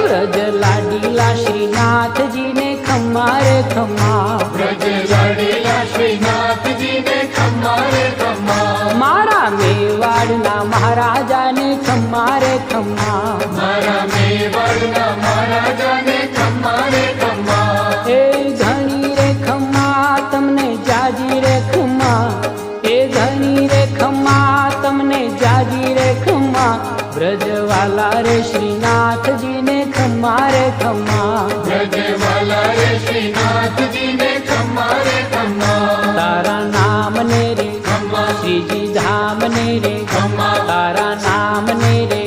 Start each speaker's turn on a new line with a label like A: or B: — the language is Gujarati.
A: વ્રજ લાડીલા શ્રીનાથજી ને ખમ્મા રે ખમ્મા,
B: વ્રજ લાડીલા શ્રીનાથજી ને ખમ્મા રે ખમ્મા,
A: મારા મેવાડના મહારાજાને ખમ્મા રે ખમ્મા,
B: મારા મેવાડના મહારાજાને ખમ્મા રે ખમ્મા,
A: એ ઘણી રે ખમ્મા તમને જાજી રે ખમ્મા, એ ઘણી રે ખમ્મા તમને જાજી રે ખમ્મા, વ્રજવાલા રે શ્રીનાથજી ને ખમ્મા રે ખમ્મા,
B: વ્રજવાલા રે શ્રીનાથજી ને ખમ્મા રે ખમ્મા,
A: તારા નામ ને રે
B: ખમ્મા,
A: શ્રીજી ધામ ને રે
B: ખમ્મા,
A: તારા નામ ને રે